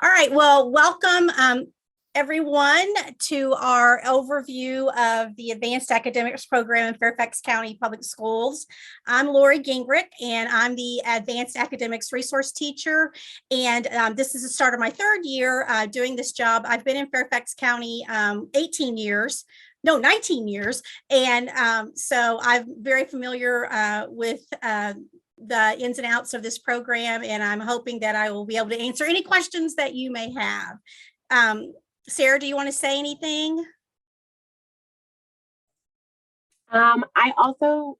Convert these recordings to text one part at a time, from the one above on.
All right, well, welcome everyone to our overview of the Advanced Academics Program in Fairfax County Public Schools. I'm Lori Gingrich, and I'm the Advanced Academics Resource Teacher, and this is the start of my third year doing this job. I've been in Fairfax County 19 years, and so I'm very familiar with the ins and outs of this program, and I'm hoping that I will be able to answer any questions that you may have. Sarah, do you want to say anything? I'm Sarah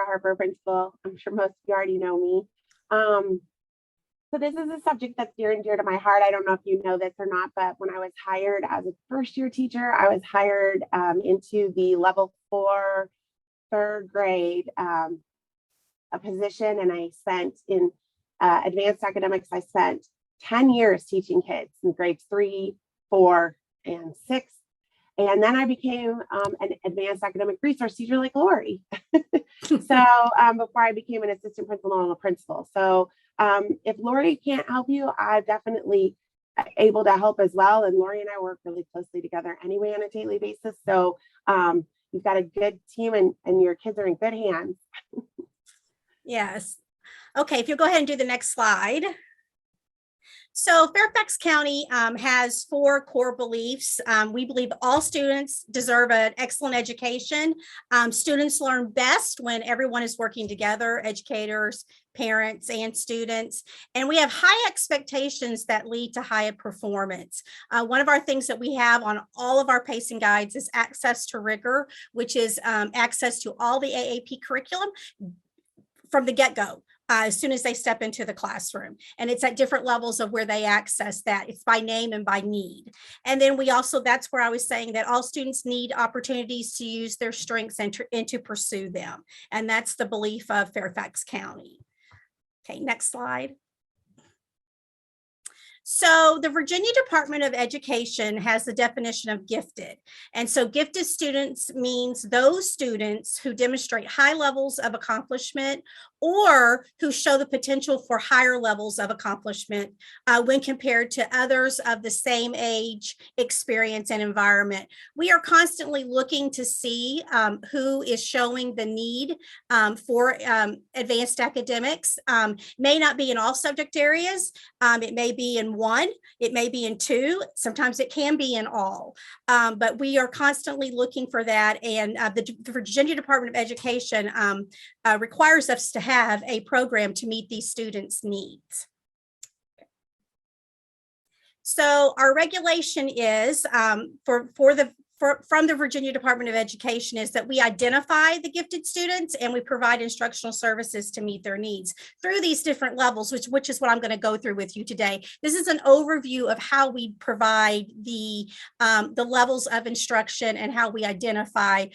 Harper, principal. I'm sure most of you already know me. So this is a subject that's near and dear to my heart. I don't know if you know this or not, but when I was hired as a first year teacher, I was hired into the level 4 third grade a position, and I spent in advanced academics. I spent 10 years teaching kids in grades 3, 4, and 6. And then I became an advanced academic resource teacher like Lori. So before I became an assistant principal and a principal. So if Lori can't help you, I'm definitely able to help as well. And Lori and I work really closely together anyway on a daily basis. So you've got a good team, and your kids are in good hands. Yes. Okay, if you'll go ahead and do the next slide. So Fairfax County has 4 core beliefs. We believe all students deserve an excellent education. Students learn best when everyone is working together, educators, parents, and students. And we have high expectations that lead to high performance. One of our things that we have on all of our pacing guides is access to rigor, which is access to all the AAP curriculum from the get-go. As soon as they step into the classroom, and it's at different levels of where they access that. It's by name and by need. And then we also, that's where I was saying that all students need opportunities to use their strengths and to pursue them. And that's the belief of Fairfax County. Okay, next slide. So the Virginia Department of Education has the definition of gifted. And so gifted students means those students who demonstrate high levels of accomplishment or who show the potential for higher levels of accomplishment when compared to others of the same age, experience, and environment. We are constantly looking to see who is showing the need for advanced academics. May not be in all subject areas. It may be in 1, it may be in 2, sometimes it can be in all, but we are constantly looking for that, and the Virginia Department of Education requires us to have a program to meet these students' needs. So our regulation is from the Virginia Department of Education is that we identify the gifted students and we provide instructional services to meet their needs through these different levels, which is what I'm going to go through with you today. This is an overview of how we provide the levels of instruction and how we identify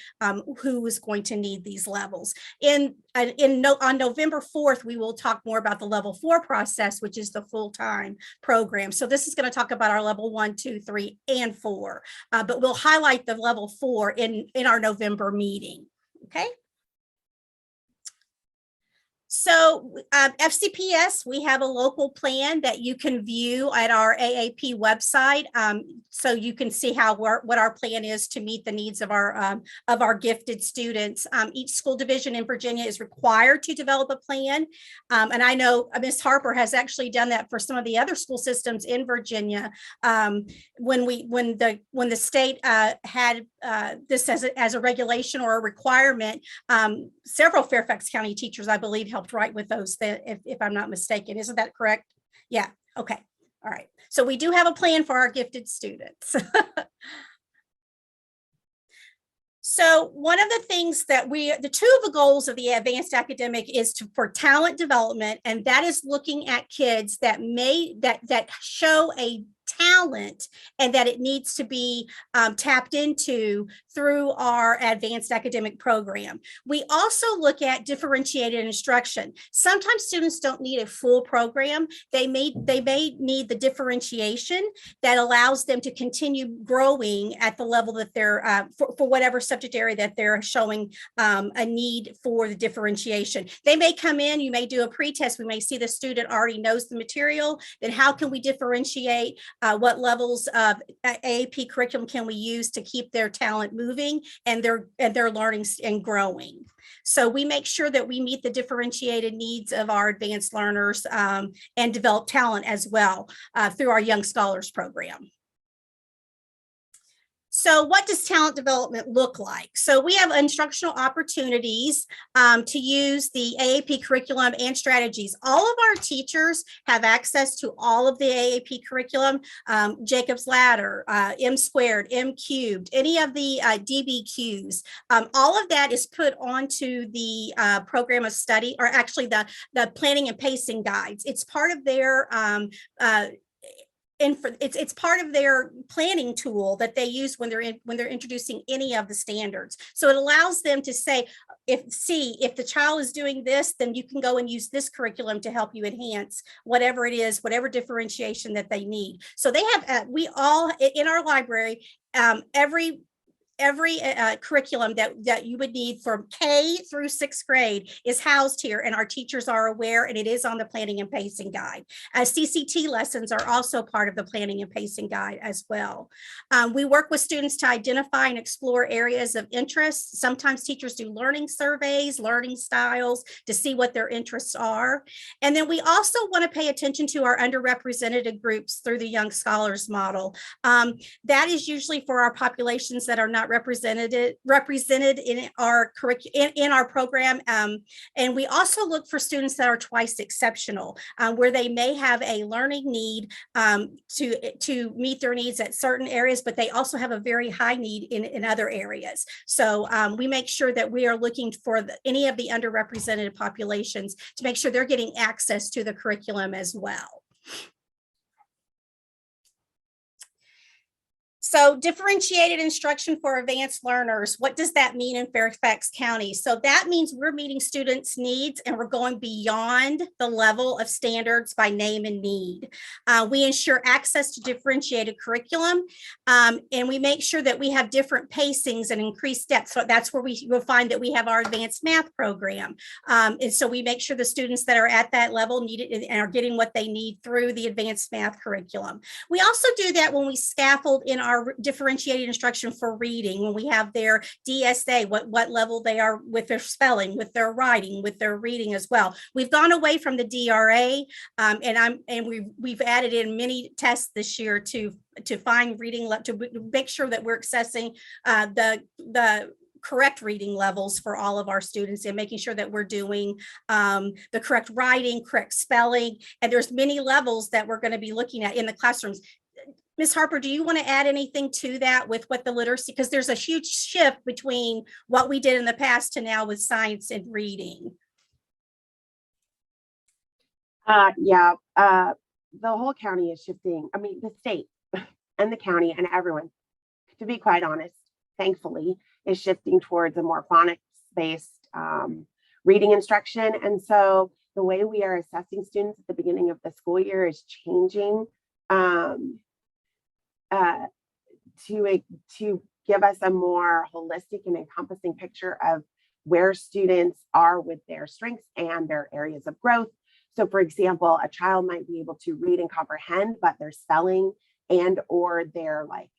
who is going to need these levels. On November 4th, we will talk more about the level 4 process, which is the full-time program. So this is going to talk about our level 1, 2, 3, and 4, but we'll highlight the level 4 in our November meeting. Okay. So FCPS, we have a local plan that you can view at our AAP website, so you can see what our plan is to meet the needs of our gifted students. Each school division in Virginia is required to develop a plan, and I know Ms. Harper has actually done that for some of the other school systems in Virginia. When the state had this as a regulation or a requirement, several Fairfax County teachers, I believe, helped write with those, if I'm not mistaken. Isn't that correct? Yeah. Okay. All right. So we do have a plan for our gifted students. So one of the things that the 2 of the goals of the advanced academic is for talent development, and that is looking at kids that show a talent and that it needs to be tapped into through our advanced academic program. We also look at differentiated instruction. Sometimes students don't need a full program. They may need the differentiation that allows them to continue growing at the level that they're for whatever subject area that they're showing a need for the differentiation. They may come in, you may do a pretest, we may see the student already knows the material, then how can we differentiate what levels of AAP curriculum can we use to keep their talent moving and their learning and growing. So we make sure that we meet the differentiated needs of our advanced learners and develop talent as well through our Young Scholars Program. So what does talent development look like? So we have instructional opportunities to use the AAP curriculum and strategies. All of our teachers have access to all of the AAP curriculum, Jacob's Ladder, M squared, M cubed, any of the DBQs. All of that is put onto the program of study, or actually the planning and pacing guides. It's part of their it's part of their planning tool that they use when they're introducing any of the standards. So it allows them to say, if the child is doing this, then you can go and use this curriculum to help you enhance whatever it is, whatever differentiation that they need. So they have we all in our library, every curriculum that you would need from K through 6th grade is housed here, and our teachers are aware, and it is on the planning and pacing guide. CCT lessons are also part of the planning and pacing guide as well. We work with students to identify and explore areas of interest. Sometimes teachers do learning surveys, learning styles to see what their interests are. And then we also want to pay attention to our underrepresented groups through the Young Scholars model. That is usually for our populations that are not represented in our curriculum in our program, and we also look for students that are twice exceptional, where they may have a learning need to meet their needs at certain areas, but they also have a very high need in other areas. So we make sure that we are looking for any of the underrepresented populations to make sure they're getting access to the curriculum as well. So differentiated instruction for advanced learners, what does that mean in Fairfax County? So that means we're meeting students' needs and we're going beyond the level of standards by name and need. We ensure access to differentiated curriculum, and we make sure that we have different pacings and increased depth. So that's where we will find that we have our advanced math program. And so we make sure the students that are at that level need it and are getting what they need through the advanced math curriculum. We also do that when we scaffold in our differentiated instruction for reading, when we have their DSA, what level they are with their spelling, with their writing, with their reading as well. We've gone away from the DRA, and we've added in many tests this year to find reading, to make sure that we're accessing the correct reading levels for all of our students and making sure that we're doing the correct writing, correct spelling, and there's many levels that we're going to be looking at in the classrooms. Ms. Harper, do you want to add anything to that with what the literacy, because there's a huge shift between what we did in the past to now with science and reading? The whole county is shifting. I mean, the state and the county and everyone, to be quite honest, thankfully, is shifting towards a more phonics-based reading instruction. And so the way we are assessing students at the beginning of the school year is changing to give us a more holistic and encompassing picture of where students are with their strengths and their areas of growth. So for example, a child might be able to read and comprehend, but their spelling and or they're like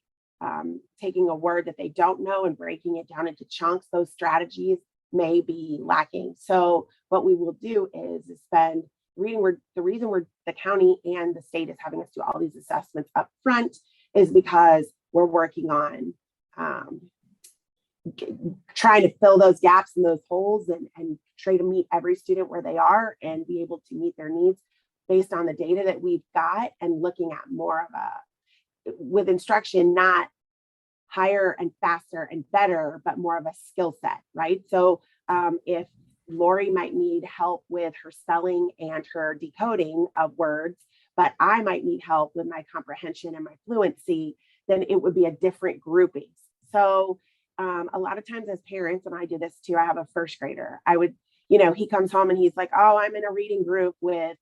taking a word that they don't know and breaking it down into chunks, those strategies may be lacking. So what we will do is spend reading. The reason the county and the state is having us do all these assessments up front is because we're working on trying to fill those gaps and those holes and try to meet every student where they are and be able to meet their needs based on the data that we've got, and looking at more of with instruction, not higher and faster and better, but more of a skill set, right? So if Lori might need help with her spelling and her decoding of words, but I might need help with my comprehension and my fluency, then it would be a different grouping. So a lot of times as parents, and I do this too, I have a first grader. I would, he comes home and he's like, oh, I'm in a reading group with,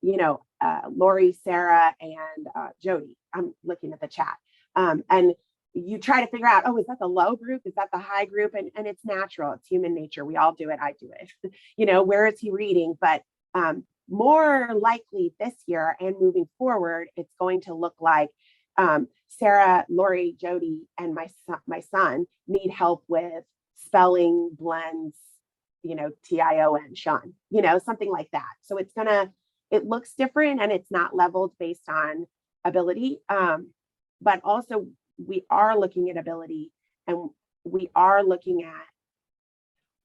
Lori, Sarah, and Jody. I'm looking at the chat. And you try to figure out, oh, is that the low group? Is that the high group? And it's natural. It's human nature. We all do it. I do it. Where is he reading? But more likely this year and moving forward, it's going to look like Sarah, Lori, Jody, and my son need help with spelling blends, TION, Sean, something like that. So it looks different and it's not leveled based on ability. But also we are looking at ability, and we are looking at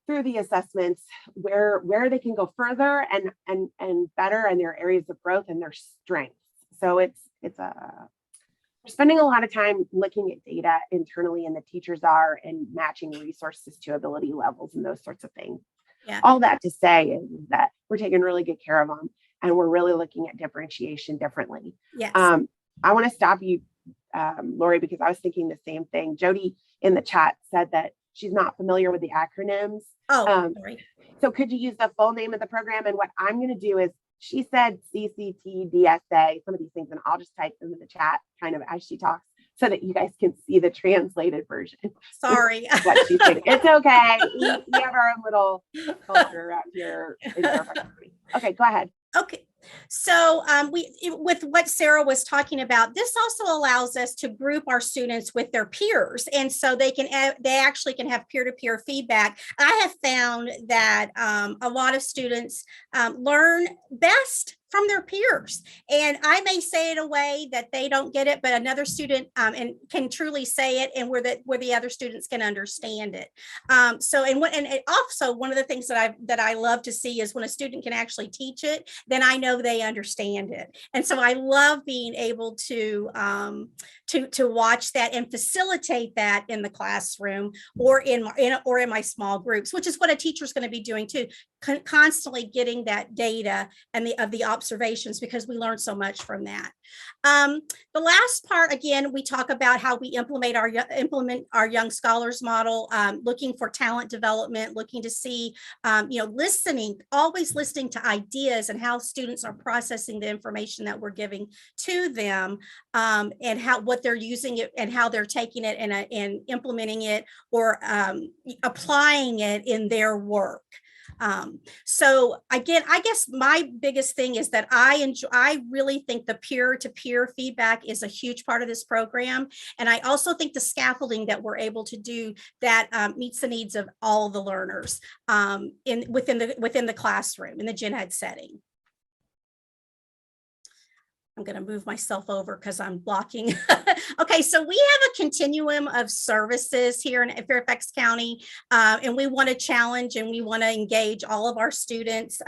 through the assessments where they can go further and better in their areas of growth and their strengths. So we're spending a lot of time looking at data internally, and the teachers are, and matching resources to ability levels and those sorts of things. Yeah. All that to say is that we're taking really good care of them, and we're really looking at differentiation differently. Yes. I want to stop you, Lori, because I was thinking the same thing. Jody in the chat said that she's not familiar with the acronyms. Oh, sorry. So could you use the full name of the program? And what I'm going to do is, she said CCTDSA, some of these things, and I'll just type them in the chat kind of as she talks so that you guys can see the translated version. Sorry. What she's saying. It's okay. We have our own little culture around here. Okay, go ahead. Okay. So with what Sarah was talking about, this also allows us to group our students with their peers. And so they actually can have peer-to-peer feedback. I have found that a lot of students learn best from their peers. And I may say it a way that they don't get it, but another student and can truly say it, and where the other students can understand it. Also one of the things that I love to see is when a student can actually teach it, then I know they understand it. And so I love being able to watch that and facilitate that in the classroom or in my small groups, which is what a teacher is going to be doing too, constantly getting that data and the observations, because we learn so much from that. The last part, again, we talk about how we implement our young scholars model, looking for talent development, looking to see, always listening to ideas and how students are processing the information that we're giving to them, and what they're using it and how they're taking it and implementing it or applying it in their work. So again, I guess my biggest thing is that I really think the peer-to-peer feedback is a huge part of this program. And I also think the scaffolding that we're able to do that meets the needs of all the learners within the classroom in the gen ed setting. I'm going to move myself over because I'm blocking. Okay, so we have a continuum of services here in Fairfax County, and we want to challenge and we want to engage all of our students.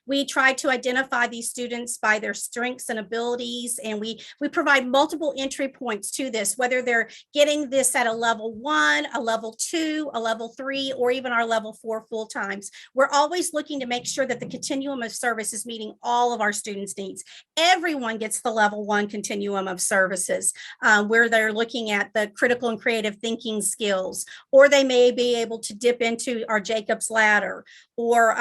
We try to identify these students by their strengths and abilities, and we provide multiple entry points to this, whether they're getting this at a level 1, a level 2, a level 3, or even our level 4 full times. We're always looking to make sure that the continuum of service is meeting all of our students' needs. Everyone gets the level 1 continuum of services, where they're looking at the critical and creative thinking skills, or they may be able to dip into our Jacob's Ladder or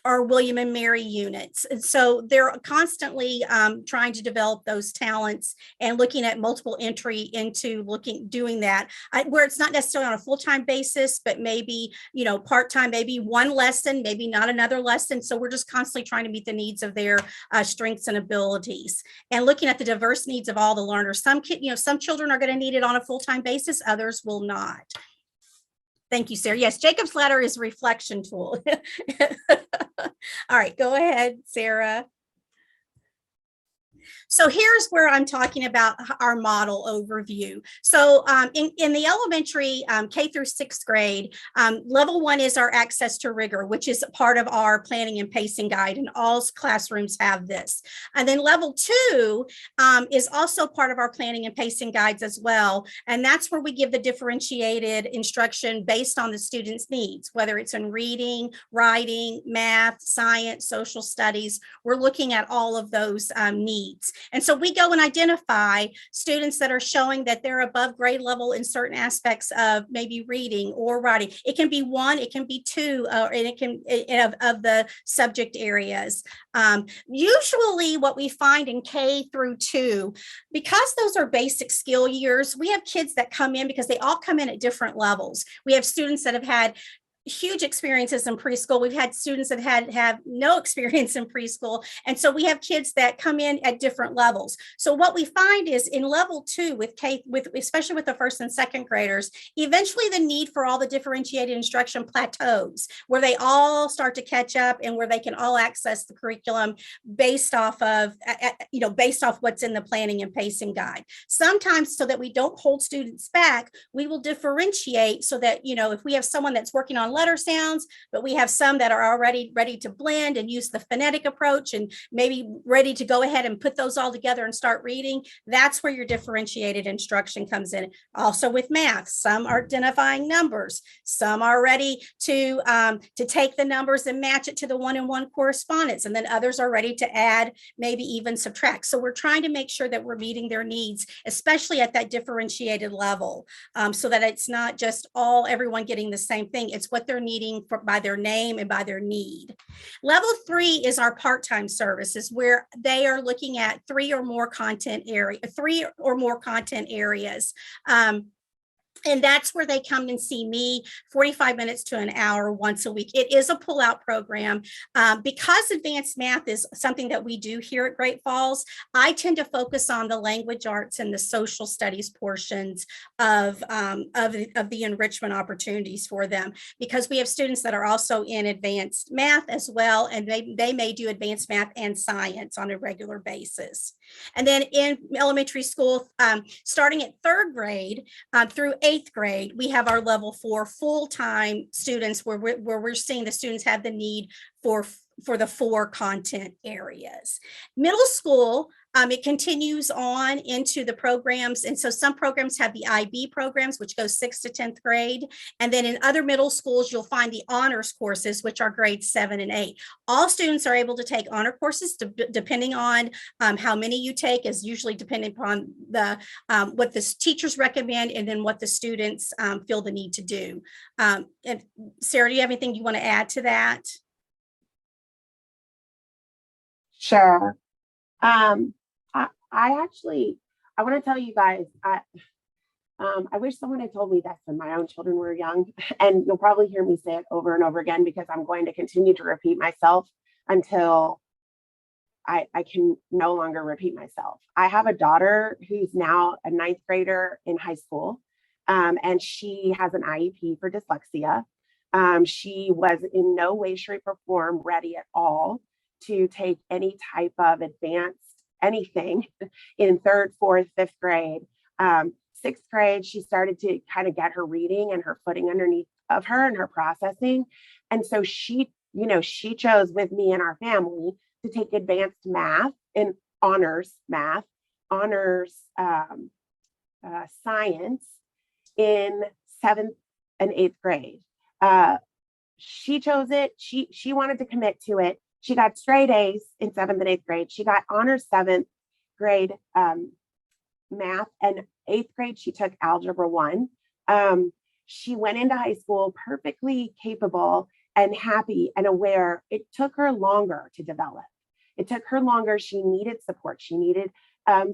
our William and Mary units. And so they're constantly trying to develop those talents and looking at multiple entry into doing that, where it's not necessarily on a full-time basis, but maybe, part-time, maybe one lesson, maybe not another lesson. So we're just constantly trying to meet the needs of their strengths and abilities, and looking at the diverse needs of all the learners. Some children are going to need it on a full-time basis, others will not. Thank you, Sarah. Yes, Jacob's Ladder is a reflection tool. All right, go ahead, Sarah. So here's where I'm talking about our model overview. So in the elementary K through 6th grade, level 1 is our access to rigor, which is part of our planning and pacing guide, and all classrooms have this. And then level 2 is also part of our planning and pacing guides as well. And that's where we give the differentiated instruction based on the student's needs, whether it's in reading, writing, math, science, social studies. We're looking at all of those needs. needs. And so we go and identify students that are showing that they're above grade level in certain aspects of maybe reading or writing. It can be one, it can be two, and it can of the subject areas. Usually what we find in K through 2, because those are basic skill years, we have kids that come in because they all come in at different levels. We have students that have had huge experiences in preschool. We've had students that have no experience in preschool. And so we have kids that come in at different levels. So what we find is in level 2 with especially with the first and second graders, eventually the need for all the differentiated instruction plateaus, where they all start to catch up and where they can all access the curriculum based off of, based off what's in the planning and pacing guide. Sometimes, so that we don't hold students back, we will differentiate so that, if we have someone that's working on letter sounds, but we have some that are already ready to blend and use the phonetic approach and maybe ready to go ahead and put those all together and start reading. That's where your differentiated instruction comes in. Also with math, some are identifying numbers, some are ready to take the numbers and match it to the one-on-one correspondence, and then others are ready to add, maybe even subtract. So we're trying to make sure that we're meeting their needs, especially at that differentiated level, so that it's not just everyone getting the same thing. It's what they're needing by their name and by their need. Level 3 is our part-time services, where they are looking at three or more content areas. And that's where they come and see me 45 minutes to an hour once a week. It is a pull-out program. Because advanced math is something that we do here at Great Falls, I tend to focus on the language arts and the social studies portions of the enrichment opportunities for them, because we have students that are also in advanced math as well, and they may do advanced math and science on a regular basis. And then in elementary school, starting at 3rd grade through 8th grade, we have our level 4 full-time students where we're seeing the students have the need for the 4 content areas. Middle school, it continues on into the programs. And so some programs have the IB programs, which go 6th to 10th grade. And then in other middle schools, you'll find the honors courses, which are grades 7 and 8. All students are able to take honor courses depending on how many you take, is usually depending upon what the teachers recommend and then what the students feel the need to do. And Sarah, do you have anything you want to add to that? Sure. I want to tell you guys, I wish someone had told me this when my own children were young, and you'll probably hear me say it over and over again because I'm going to continue to repeat myself until I can no longer repeat myself. I have a daughter who's now a 9th grader in high school, and she has an IEP for dyslexia. She was in no way, shape, or form ready at all to take any type of advanced anything in 3rd, 4th, 5th grade. 6th grade, she started to kind of get her reading and her footing underneath of her and her processing. And so she chose with me and our family to take advanced math and honors math, honors science in 7th and 8th grade. She chose it. She wanted to commit to it. She got straight A's in 7th and 8th grade. She got honors 7th grade math, and 8th grade, she took algebra 1. She went into high school perfectly capable and happy and aware. It took her longer to develop. It took her longer. She needed support. She needed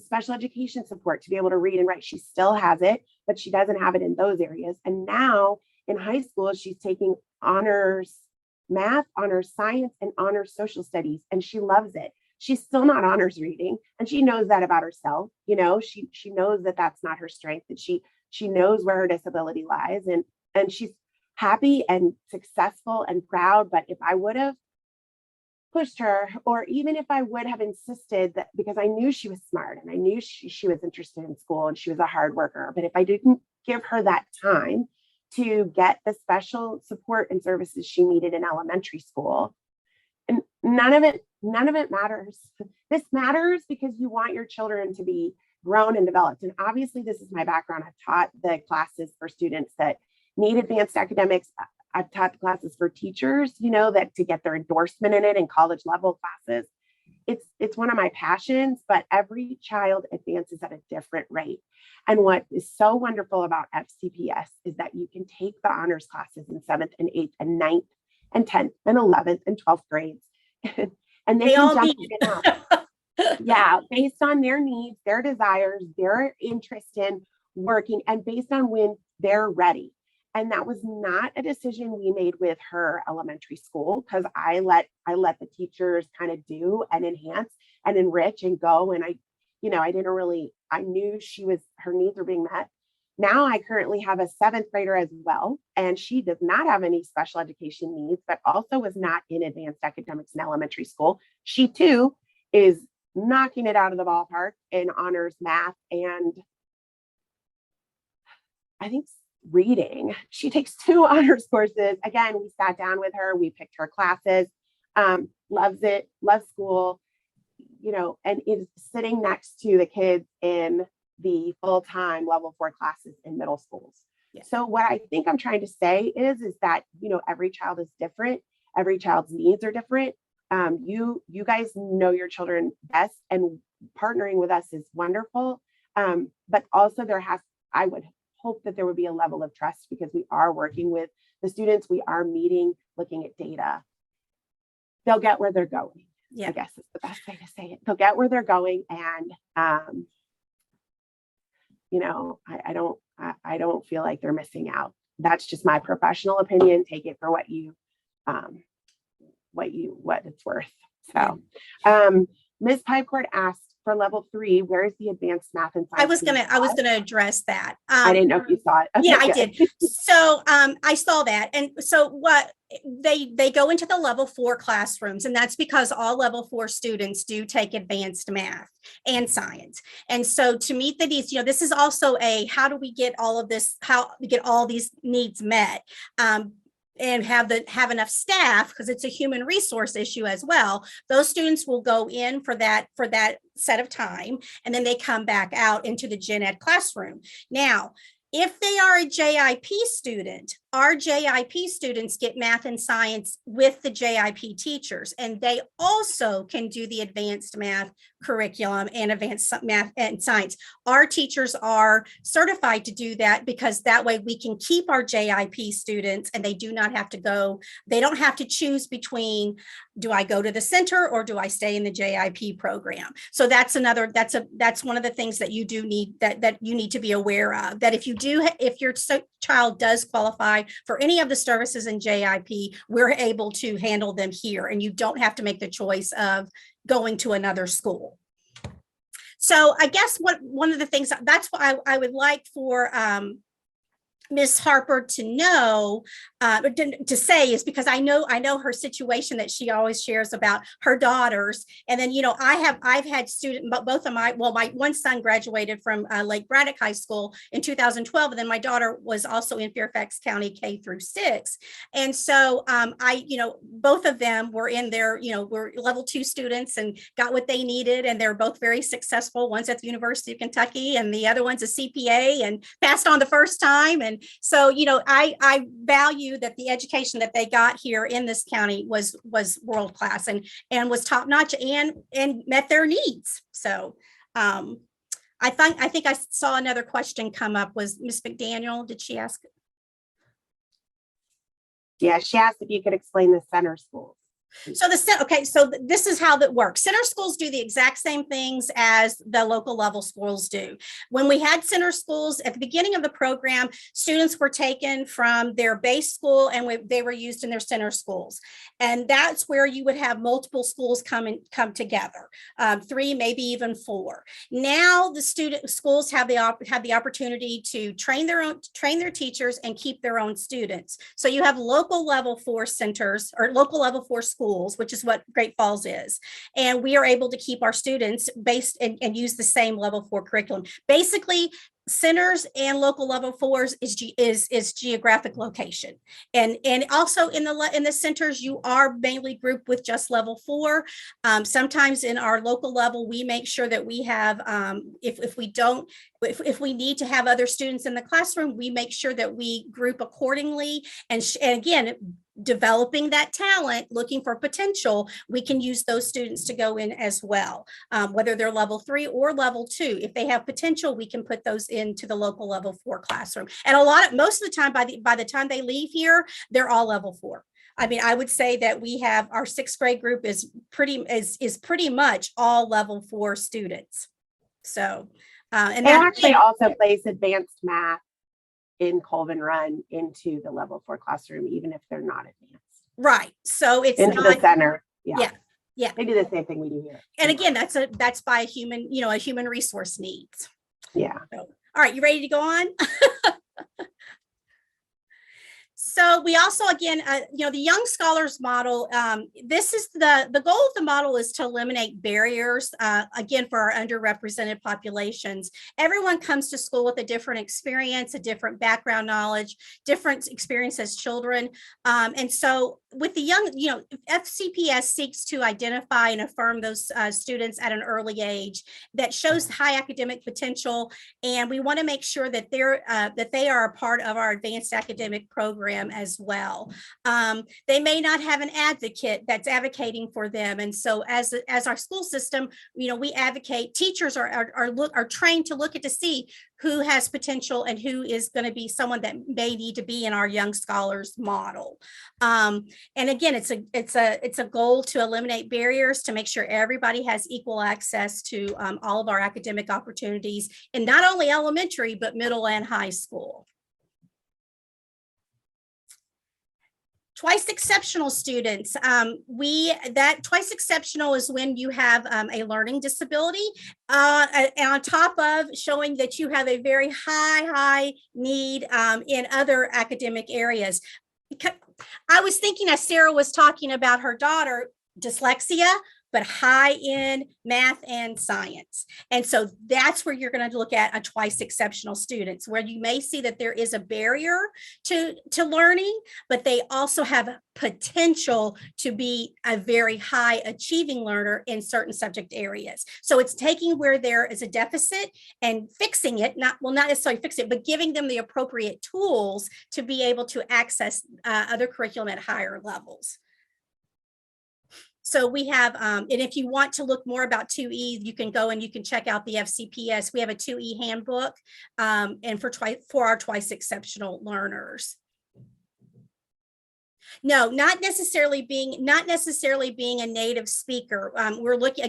special education support to be able to read and write. She still has it, but she doesn't have it in those areas. And now in high school, she's taking honors math, honors science, and honors social studies, and she loves it. She's still not honors reading, and she knows that about herself. She knows that that's not her strength, that she knows where her disability lies, and she's happy and successful and proud. But if I would have pushed her, or even if I would have insisted that, because I knew she was smart and I knew she was interested in school and she was a hard worker, but if I didn't give her that time to get the special support and services she needed in elementary school, and none of it matters. This matters because you want your children to be grown and developed. And obviously this is my background. I've taught the classes for students that need advanced academics. I've taught classes for teachers, that to get their endorsement in it in college level classes. it's one of my passions, but every child advances at a different rate. And what is so wonderful about FCPS is that you can take the honors classes in 7th and 8th and 9th and 10th and 11th and 12th grades. And they can all jump need. in and out. Yeah, based on their needs, their desires, their interest in working, and based on when they're ready. And that was not a decision we made with her elementary school, because I let the teachers kind of do and enhance and enrich and go. And I knew her needs were being met. Now I currently have a 7th grader as well, and she does not have any special education needs, but also was not in advanced academics in elementary school. She too is knocking it out of the ballpark in honors math and I think reading. She takes 2 honors courses. Again, we sat down with her, we picked her classes, loves it, loves school, and is sitting next to the kids in the full-time level 4 classes in middle schools. Yeah. So what I think I'm trying to say is that, every child is different. Every child's needs are different. You guys know your children best, and partnering with us is wonderful. But also I would hope that there would be a level of trust, because we are working with the students, we are meeting, looking at data. They'll get where they're going. Yeah. I guess is the best way to say it. They'll get where they're going. And, I don't feel like they're missing out. That's just my professional opinion. Take it for what it's worth. So, Ms. Pipecourt asked, for level 3, where is the advanced math and science? I was gonna address that. I didn't know if you saw it. Okay, yeah, I did. So I saw that. And so what they go into the level 4 classrooms, and that's because all level 4 students do take advanced math and science. And so to meet the needs, this is also how do we get all of this, how we get all these needs met? And have enough staff, because it's a human resource issue as well. Those students will go in for that set of time, and then they come back out into the gen ed classroom. Now, if they are a JIP student, our JIP students get math and science with the JIP teachers, and they also can do the advanced math curriculum and advanced math and science. Our teachers are certified to do that, because that way we can keep our JIP students, and they do not have to go, they don't have to choose between, do I go to the center or do I stay in the JIP program? So that's one of the things that you do need, that you need to be aware of, that if your child does qualify for any of the services in JIP, we're able to handle them here, and you don't have to make the choice of going to another school. So I guess one of the things that's what I would like for Ms. Harper to know, to say, is because I know her situation that she always shares about her daughters. And then, I've had both of my one son graduated from Lake Braddock High School in 2012. And then my daughter was also in Fairfax County K-6. And so both of them were in their, were level 2 students and got what they needed. And they're both very successful. One's at the University of Kentucky and the other one's a CPA and passed on the first time. And so, I value that the education that they got here in this county was world class and was top notch and met their needs. So I think I saw another question come up. Was Ms. McDaniel, did she ask? Yeah, she asked if you could explain the center schools. So so this is how that works. Center schools do the exact same things as the local level schools do. When we had center schools at the beginning of the program, students were taken from their base school and they were used in their center schools. And that's where you would have multiple schools come together, 3, maybe even 4. Now the schools have the opportunity to train their teachers and keep their own students. So you have local level 4 centers or local level 4 schools, which is what Great Falls is. And we are able to keep our students based and use the same level 4 curriculum. Basically, centers and local level 4s is geographic location. And also in the centers, you are mainly grouped with just level 4. Sometimes in our local level, we make sure that we have, if we need to have other students in the classroom, we make sure that we group accordingly. And again, developing that talent, looking for potential, we can use those students to go in as well, whether they're level 3 or level 2. If they have potential, we can put those into the local level 4 classroom. And most of the time, by the time they leave here, they're all level 4. I mean, I would say that we have our 6th grade group is pretty much all level 4 students. So, and They that actually also place advanced math in Colvin Run into the level 4 classroom, even if they're not advanced. right. So it's into the center. Yeah. Yeah. They do the same thing we do here. And again, that's by a human resource needs. Yeah. So, all right, you ready to go on? So we also, again, the Young Scholars Model, this is the goal of the model is to eliminate barriers, again, for our underrepresented populations. Everyone comes to school with a different experience, a different background knowledge, different experience as children. And so with the young, FCPS seeks to identify and affirm those students at an early age that shows high academic potential. And we want to make sure that they are a part of our advanced academic program as well. They may not have an advocate that's advocating for them. And so as our school system, we advocate, teachers are trained to look at to see who has potential and who is going to be someone that may need to be in our Young Scholars Model. And again, it's a goal to eliminate barriers, to make sure everybody has equal access to all of our academic opportunities in not only elementary, but middle and high school. Twice exceptional students. Twice exceptional is when you have a learning disability, and on top of showing that you have a very high need in other academic areas. I was thinking as Sarah was talking about her daughter, dyslexia, but high in math and science. And so that's where you're going to look at a twice exceptional students, where you may see that there is a barrier to learning, but they also have potential to be a very high achieving learner in certain subject areas. So it's taking where there is a deficit and fixing it, not necessarily fix it, but giving them the appropriate tools to be able to access other curriculum at higher levels. So we have, and if you want to look more about 2E, you can go and you can check out the FCPS. We have a 2E handbook, and for our twice exceptional learners. No, not necessarily being a native speaker. We're looking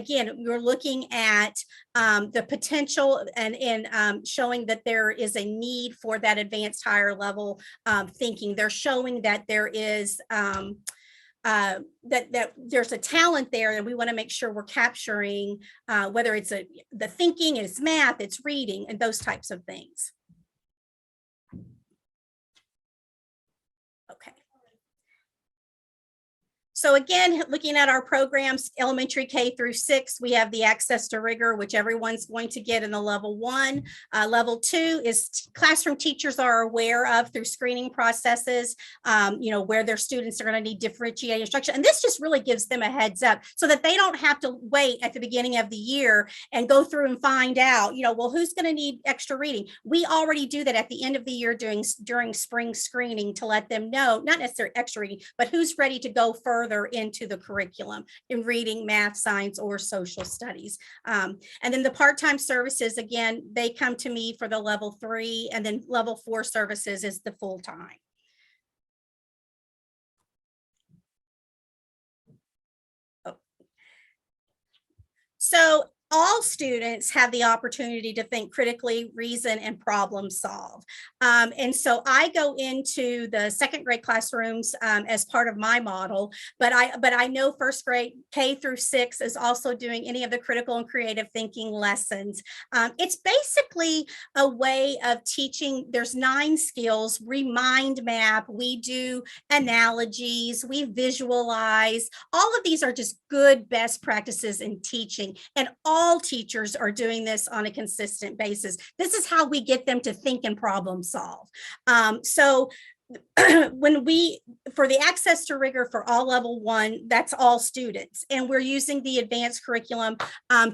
at the potential and showing that there is a need for that advanced higher level thinking. They're showing that there is that there's a talent there, and we want to make sure we're capturing whether it's the thinking, it's math, it's reading, and those types of things. Okay. So again, looking at our programs, elementary K through 6, we have the access to rigor, which everyone's going to get in the level 1. Level 2 is classroom teachers are aware of through screening processes, where their students are going to need differentiated instruction. And this just really gives them a heads up so that they don't have to wait at the beginning of the year and go through and find out, well, who's going to need extra reading? We already do that at the end of the year during spring screening to let them know, not necessarily extra reading, but who's ready to go further into the curriculum in reading, math, science, or social studies. And then the part-time services, again, they come to me for the level 3, and then level 4 services is the full-time. Oh. So all students have the opportunity to think critically, reason, and problem solve. And so I go into the 2nd grade classrooms as part of my model, but I know 1st grade K through 6 is also doing any of the critical and creative thinking lessons. It's basically a way of teaching. There's 9 skills: we mind map, we do analogies, we visualize. All of these are just good best practices in teaching, and all teachers are doing this on a consistent basis. This is how we get them to think and problem solve. So for the access to rigor for all level 1, that's all students, and we're using the advanced curriculum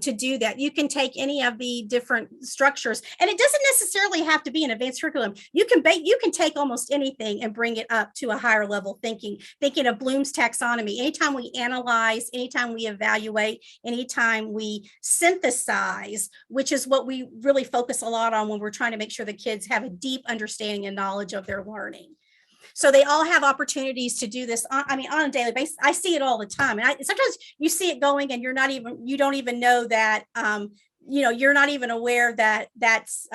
to do that. You can take any of the different structures, and it doesn't necessarily have to be an advanced curriculum. You can take almost anything and bring it up to a higher level thinking of Bloom's taxonomy. Anytime we analyze, anytime we evaluate, anytime we synthesize, which is what we really focus a lot on when we're trying to make sure the kids have a deep understanding and knowledge of their learning. So they all have opportunities to do this on a daily basis. I see it all the time. And sometimes you see it going and you don't even know that, you're not even aware that that's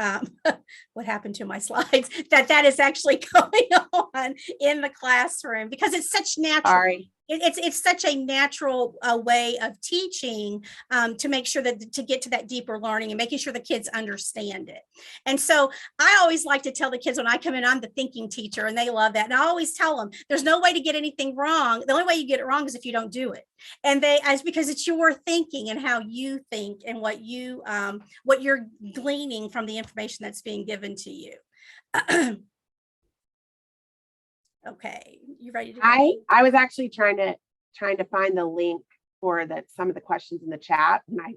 what happened to my slides, that is actually going on in the classroom, because it's such natural. Sorry. It's such a natural way of teaching to make sure that to get to that deeper learning and making sure the kids understand it. And so I always like to tell the kids when I come in, I'm the thinking teacher, and they love that. And I always tell them there's no way to get anything wrong. The only way you get it wrong is if you don't do it. And because it's your thinking and how you think and what you're gleaning from the information that's being given to you. Okay, you ready to go? I was actually trying to find the link for some of the questions in the chat, and I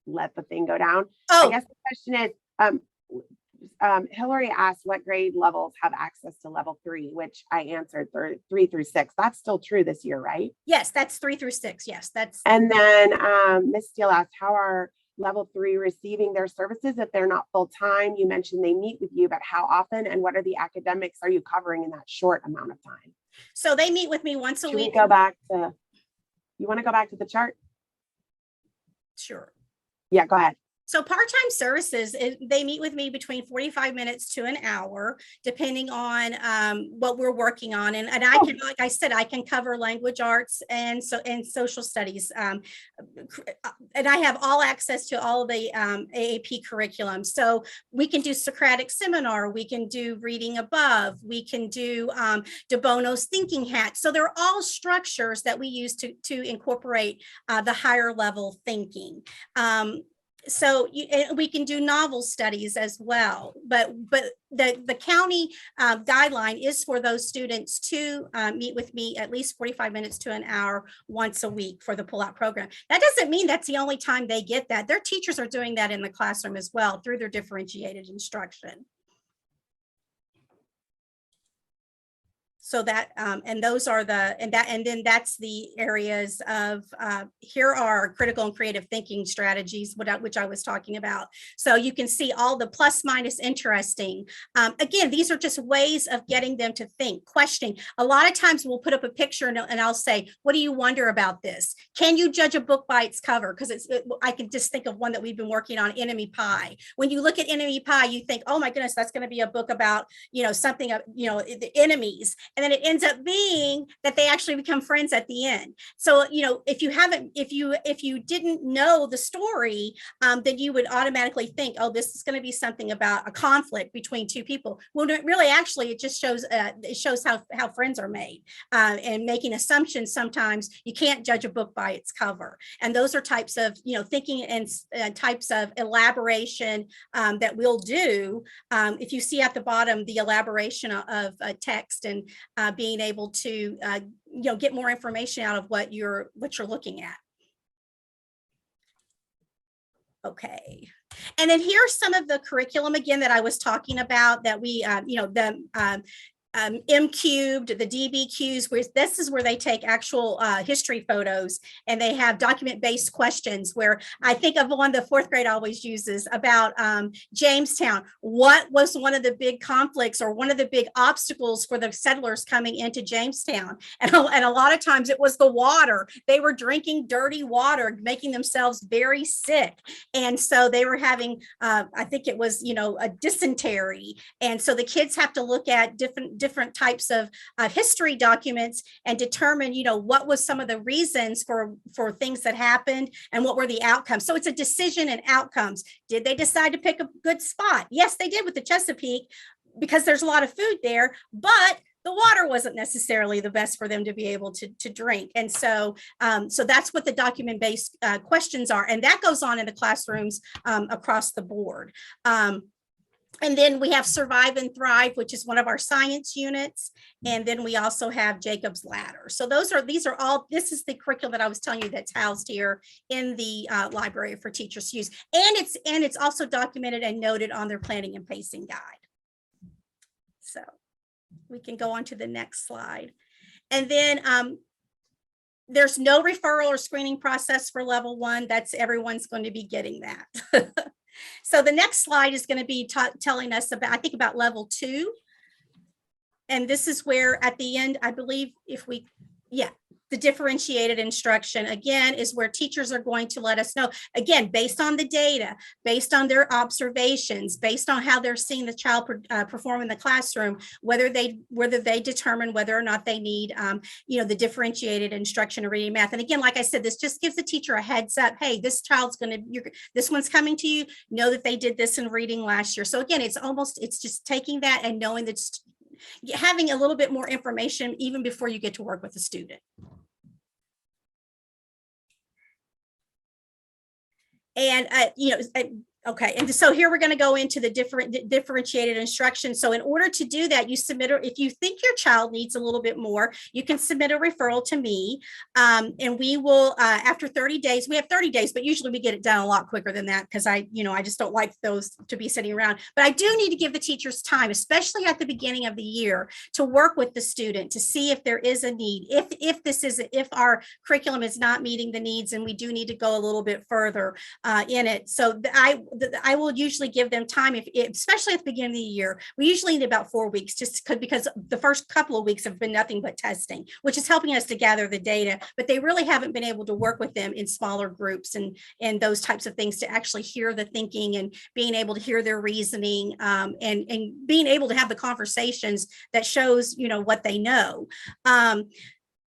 let the thing go down. Oh, I guess the question is, Hillary asked what grade levels have access to level 3, which I answered 3 through 6. That's still true this year, right? yes, that's 3 through 6. Yes, that's. And then Ms. Steele asked, how are level 3 receiving their services if they're not full-time? You mentioned they meet with you, but how often, and what are the academics are you covering in that short amount of time? So they meet with me once a week. You want to go back to the chart? Sure. Yeah, go ahead. So part-time services, they meet with me between 45 minutes to an hour, depending on what we're working on. And I can, like I said, I can cover language arts and social studies. And I have all access to all of the AAP curriculum. So we can do Socratic seminar, we can do reading above, we can do De Bono's thinking hat. So they're all structures that we use to incorporate the higher level thinking. So we can do novel studies as well, but the county guideline is for those students to meet with me at least 45 minutes to an hour once a week for the pull-out program. That doesn't mean that's the only time they get that. Their teachers are doing that in the classroom as well through their differentiated instruction. So that, and those are and then that's the areas of, here are critical and creative thinking strategies, which I was talking about. So you can see all the plus, minus, interesting. Again, these are just ways of getting them to think, questioning. A lot of times we'll put up a picture and I'll say, what do you wonder about this? Can you judge a book by its cover? Because I can just think of one that we've been working on, Enemy Pie. When you look at Enemy Pie, you think, oh my goodness, that's going to be a book about, something, the enemies. And then it ends up being that they actually become friends at the end. So, if you didn't know the story, then you would automatically think, oh, this is going to be something about a conflict between two people. Well, really, actually, it just shows how friends are made, and making assumptions. Sometimes you can't judge a book by its cover. And those are types of, thinking and types of elaboration that we'll do. If you see at the bottom, the elaboration of text and being able to get more information out of what you're looking at. Okay, and then here's some of the curriculum again that I was talking about that we M cubed, the DBQs, where this is where they take actual history photos and they have document-based questions, where I think of one the fourth grade always uses about Jamestown. What was one of the big conflicts or one of the big obstacles for the settlers coming into Jamestown? And a lot of times it was the water. They were drinking dirty water, making themselves very sick. And so they were having, I think it was, a dysentery. And so the kids have to look at different types of history documents and determine, what was some of the reasons for things that happened and what were the outcomes. So it's a decision and outcomes. Did they decide to pick a good spot? Yes, they did with the Chesapeake, because there's a lot of food there, but the water wasn't necessarily the best for them to be able to drink. And so that's what the document-based questions are. And that goes on in the classrooms across the board. And then we have Survive and Thrive, which is one of our science units. And then we also have Jacob's Ladder. So this is the curriculum that I was telling you that's housed here in the library for teachers to use. And it's also documented and noted on their planning and pacing guide. So we can go on to the next slide. And then there's no referral or screening process for level 1. Everyone's going to be getting that. So the next slide is going to be telling us about, I think, about level 2. And this is where at the end, I believe the differentiated instruction, again, is where teachers are going to let us know, again, based on the data, based on their observations, based on how they're seeing the child perform in the classroom, whether they determine whether or not they need, the differentiated instruction in reading, math. And again, like I said, this just gives the teacher a heads up. Hey, this one's coming to you. Know that they did this in reading last year. So again, it's just taking that and knowing that, having a little bit more information even before you get to work with the student. And, okay, and so here we're going to go into the differentiated instruction. So in order to do that, if you think your child needs a little bit more, you can submit a referral to me. And we will, after 30 days, we have 30 days, but usually we get it done a lot quicker than that because I just don't like those to be sitting around. But I do need to give the teachers time, especially at the beginning of the year, to work with the student to see if there is a need, if our curriculum is not meeting the needs and we do need to go a little bit further in it. So I will usually give them time, especially at the beginning of the year. We usually need about 4 weeks because the first couple of weeks have been nothing but testing, which is helping us to gather the data, but they really haven't been able to work with them in smaller groups and those types of things to actually hear the thinking and being able to hear their reasoning and being able to have the conversations that shows, what they know.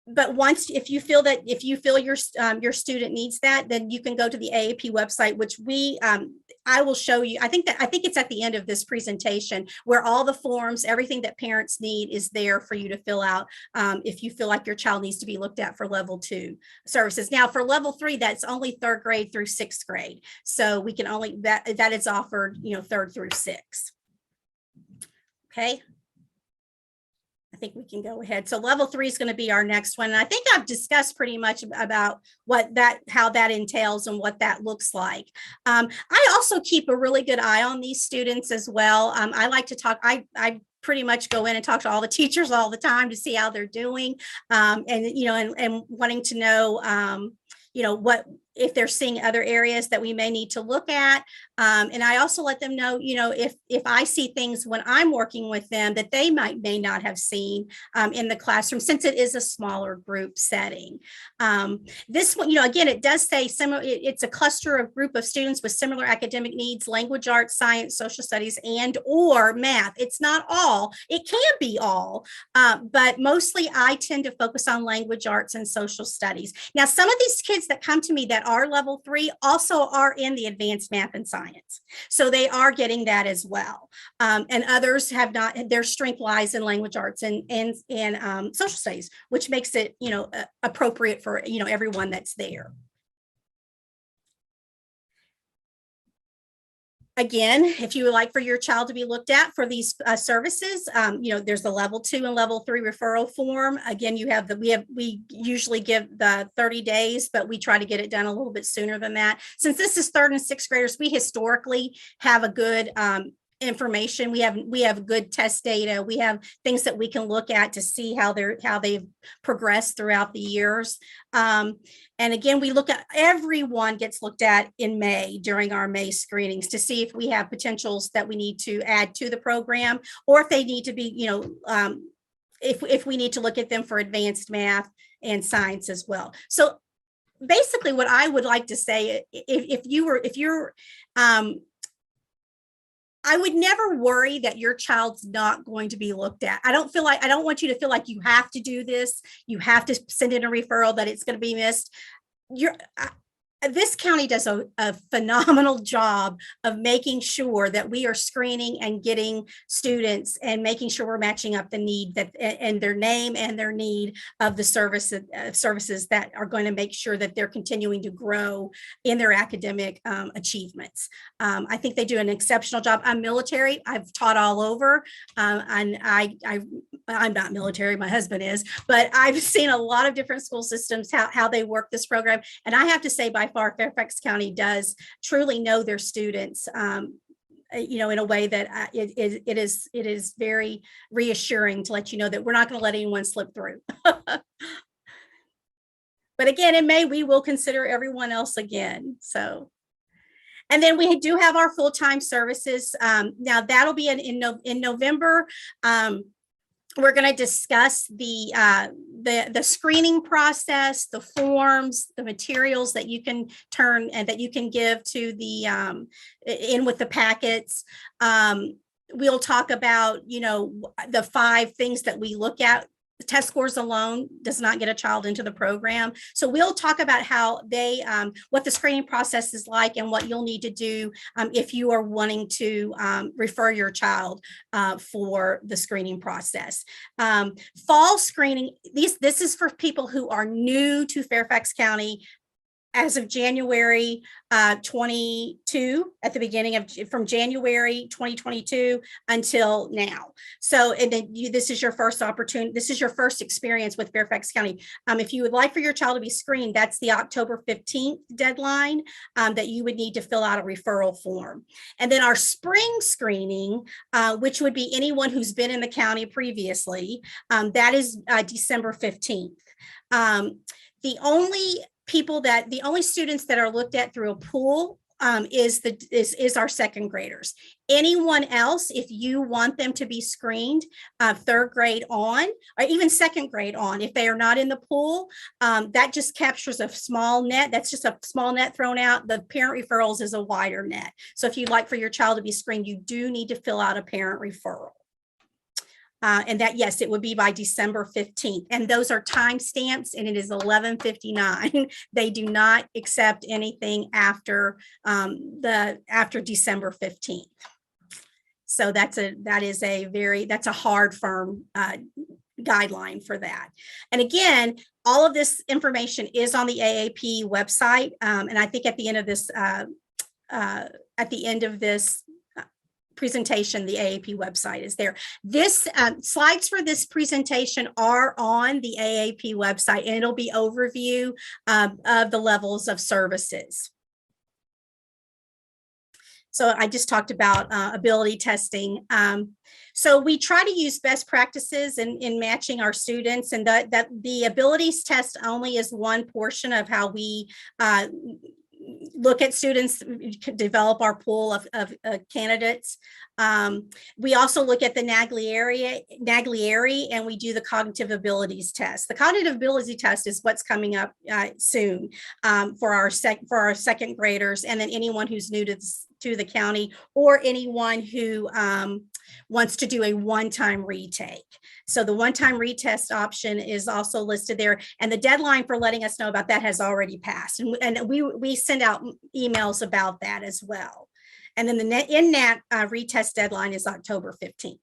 But if you feel your student needs that, then you can go to the AAP website, which I will show you. I think it's at the end of this presentation where all the forms, everything that parents need is there for you to fill out if you feel like your child needs to be looked at for level 2 services. Now for level 3, that's only 3rd grade through 6th grade. So we can only, that is offered, 3rd through 6th. Okay. I think we can go ahead. So level 3 is going to be our next one. And I think I've discussed pretty much about how that entails and what that looks like. I also keep a really good eye on these students as well. I like to talk, I pretty much go in and talk to all the teachers all the time to see how they're doing. And wanting to know, if they're seeing other areas that we may need to look at. And I also let them know, if I see things when I'm working with them that they may not have seen in the classroom, since it is a smaller group setting. This one, again, it does say similar, it's a cluster of group of students with similar academic needs, language arts, science, social studies, and or math. It's not all, it can be all, but mostly I tend to focus on language arts and social studies. Now, some of these kids that come to me that are level 3 also are in the advanced math and science. So they are getting that as well. And others have not, their strength lies in language arts and social studies, which makes it, appropriate for, everyone that's there. Again, if you would like for your child to be looked at for these services, there's the level 2 and level 3 referral form. Again, we usually give the 30 days, but we try to get it done a little bit sooner than that. Since this is 3rd and 6th graders, we historically have a good information. We have good test data. We have things that we can look at to see how they've progressed throughout the years. And again, everyone gets looked at in May during our May screenings to see if we have potentials that we need to add to the program, or if they need to be, if we need to look at them for advanced math and science as well. So basically what I would like to say, I would never worry that your child's not going to be looked at. I don't want you to feel like you have to do this. You have to send in a referral, that it's going to be missed. this county does a phenomenal job of making sure that we are screening and getting students and making sure we're matching up the need that and their name and their need of the services that are going to make sure that they're continuing to grow in their academic achievements. I think they do an exceptional job. I'm military. I've taught all over, and I'm not military. My husband is, but I've seen a lot of different school systems how they work this program, and I have to say, by far, Fairfax County does truly know their students, you know, in a way that it is very reassuring to let you know that we're not going to let anyone slip through. But again, in May, we will consider everyone else again. So, and then we do have our full-time services. Now that'll be in November. We're going to discuss the screening process, the forms, the materials that you can turn and that you can give to the in with the packets. We'll talk about, you know, the 5 things that we look at. The test scores alone does not get a child into the program. So we'll talk about how they, what the screening process is like and what you'll need to do if you are wanting to refer your child for the screening process. Fall screening, this is for people who are new to Fairfax County as of January 22, at the beginning of, from January 2022 until now. So, and then this is your first opportunity, this is your first experience with Fairfax County. If you would like for your child to be screened, that's the October 15th deadline that you would need to fill out a referral form. And then our spring screening, which would be anyone who's been in the county previously, that is December 15th. The only students that are looked at through a pool is our second graders. Anyone else, if you want them to be screened 3rd grade on, or even 2nd grade on, if they are not in the pool, that just captures a small net. That's just a small net thrown out. The parent referrals is a wider net. So if you'd like for your child to be screened, you do need to fill out a parent referral. And that, yes, it would be by December 15th. And those are time stamps, and it is 11:59. They do not accept anything after after December 15th. So that's a hard, firm guideline for that. And again, all of this information is on the AAP website. And I think at the end of this presentation, the AAP website is there. This slides for this presentation are on the AAP website, and it'll be overview of the levels of services. So I just talked about ability testing. So we try to use best practices in matching our students, and that the abilities test only is one portion of how we look at students, develop our pool of candidates. We also look at the Naglieri, and we do the cognitive abilities test. The cognitive ability test is what's coming up soon for our second graders, and then anyone who's new to the county, or anyone who wants to do a one-time retake. So the one-time retest option is also listed there, and the deadline for letting us know about that has already passed, and we send out emails about that as well. And then the in-nat retest deadline is October 15th.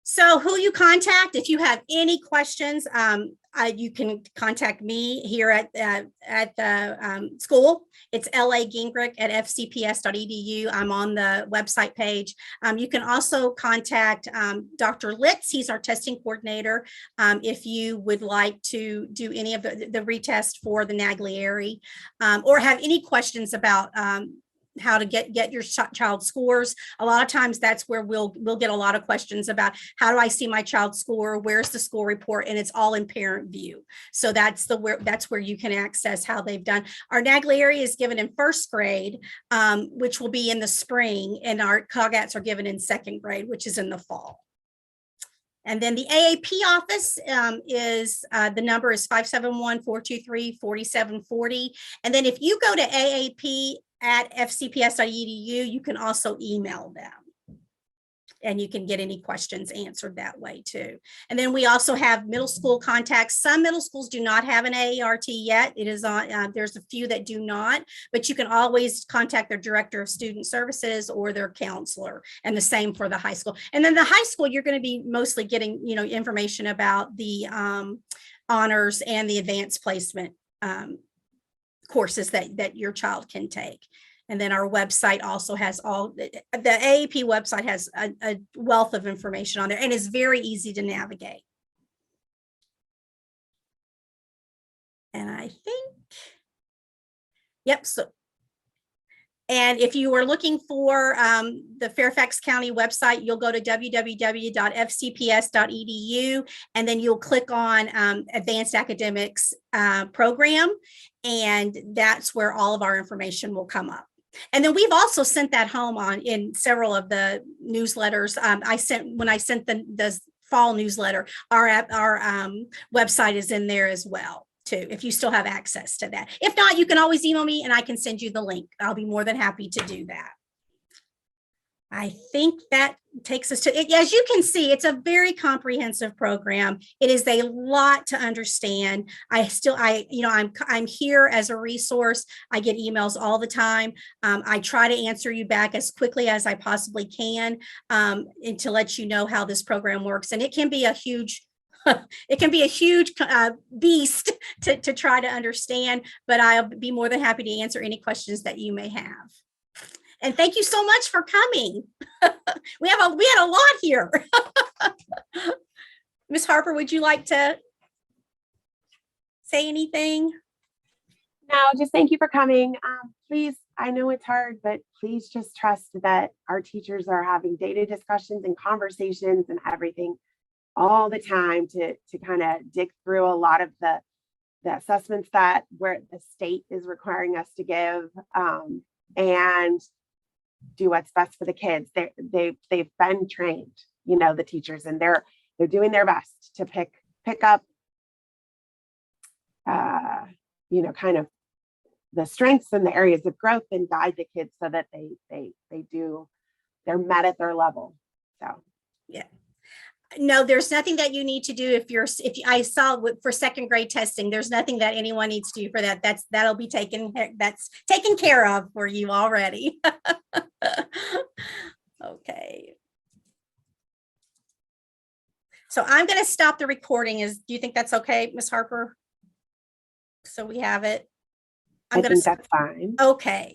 So who you contact, if you have any questions, you can contact me here at the school. It's lagingrich@fcps.edu. I'm on the website page. You can also contact Dr. Litz. He's our testing coordinator. If you would like to do any of the retest for the Naglieri, or have any questions about how to get your child's scores. A lot of times that's where we'll get a lot of questions about, how do I see my child's score? Where's the score report? And it's all in parent view. So that's where you can access how they've done. Our Naglieri is given in 1st grade, which will be in the spring, and our COGATs are given in 2nd grade, which is in the fall. And then the AAP office the number is 571-423-4740. And then if you go to AAP@fcps.edu, you can also email them and you can get any questions answered that way too. And then we also have middle school contacts. Some middle schools do not have an AART yet. It is on, there's a few that do not, but you can always contact their director of student services or their counselor, and the same for the high school. And then the high school, you're going to be mostly getting, you know, information about the honors and the advanced placement courses that your child can take. And then our website also has all, the AAP website has a wealth of information on there and is very easy to navigate. And I think, yep. So, and if you are looking for the Fairfax County website, you'll go to www.fcps.edu, and then you'll click on Advanced Academics program, and that's where all of our information will come up. And then we've also sent that home in several of the newsletters. When I sent the fall newsletter, our website is in there as well too, if you still have access to that. If not, you can always email me and I can send you the link. I'll be more than happy to do that. I think that takes us to it. As you can see, it's a very comprehensive program. It is a lot to understand. I'm here as a resource. I get emails all the time. I try to answer you back as quickly as I possibly can, and to let you know how this program works. And it can be a huge beast to try to understand, but I'll be more than happy to answer any questions that you may have. And thank you so much for coming. We had a lot here. Ms. Harper, would you like to say anything? No, just thank you for coming. Please, I know it's hard, but please just trust that our teachers are having data discussions and conversations and everything all the time to kind of dig through a lot of the assessments where the state is requiring us to give, and do what's best for the kids. They've been trained, you know, the teachers, and they're doing their best to pick up, you know, kind of the strengths and the areas of growth and guide the kids so that they're met at their level. So, yeah. No, there's nothing that you need to do I saw for second grade testing, there's nothing that anyone needs to do for that. That'll be taken care of for you already. Okay. So I'm going to stop the recording. Do you think that's okay, Ms. Harper? So we have it. I think that's fine. Okay.